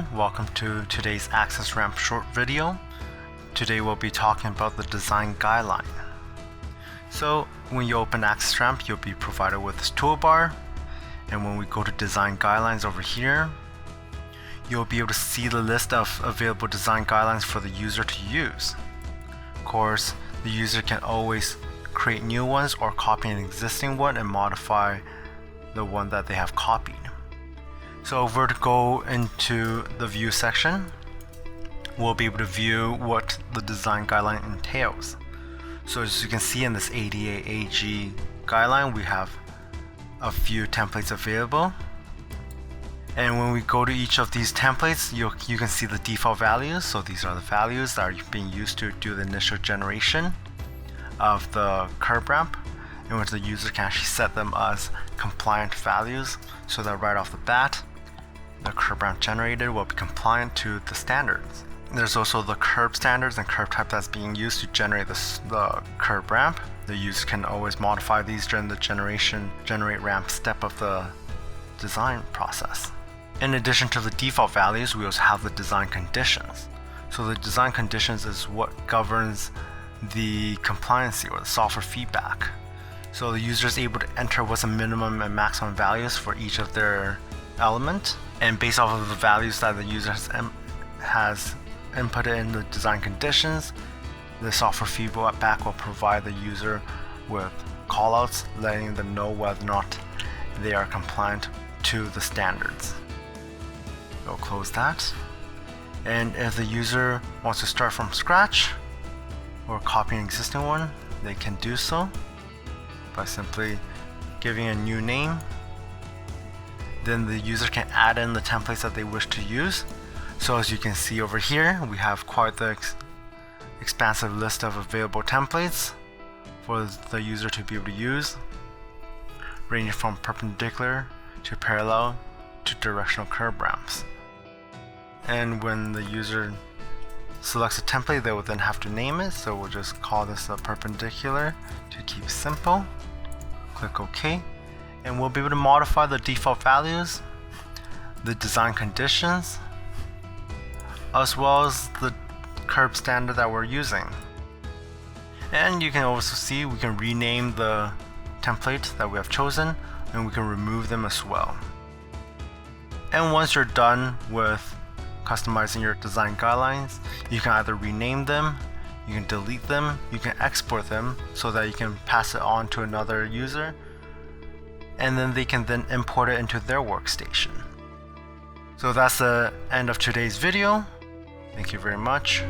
everyone, welcome to today's AQCESSRAMP short video. Today we'll be talking about the design guideline. So when you open AQCESSRAMP, you'll be provided with this toolbar, and when we go to design guidelines over here, you'll be able to see the list of available design guidelines for the user to use. Of course, the user can always create new ones or copy an existing one and modify the one that they have copied. So if we're to go into the view section, we'll be able to view what the design guideline entails. So as you can see in this ADA AG guideline, we have a few templates available. And when we go to each of these templates, you can see the default values. So these are the values that are being used to do the initial generation of the curb ramp, in which the user can actually set them as compliant values, so that right off the bat, the curb ramp generated will be compliant to the standards. There's also the curb standards and curb type that's being used to generate the curb ramp. The user can always modify these during the generate ramp step of the design process. In addition to the default values, we also have the design conditions. So the design conditions is what governs the compliancy or the software feedback. So the user is able to enter what's the minimum and maximum values for each of their element, and based off of the values that the user has inputted in the design conditions, the software feedback will provide the user with callouts letting them know whether or not they are compliant to the standards. We'll close that. And if the user wants to start from scratch or copy an existing one, they can do so by simply giving a new name. Then the user can add in the templates that they wish to use. So as you can see over here, we have quite the expansive list of available templates for the user to be able to use, ranging from perpendicular to parallel to directional curb ramps. And when the user selects a template, they will then have to name it. So we'll just call this a perpendicular to keep simple. Click OK. And we'll be able to modify the default values, the design conditions, as well as the curb standard that we're using. And you can also see we can rename the template that we have chosen, and we can remove them as well. And once you're done with customizing your design guidelines, you can either rename them, you can delete them, you can export them so that you can pass it on to another user, and then they can then import it into their workstation. So that's the end of today's video. Thank you very much.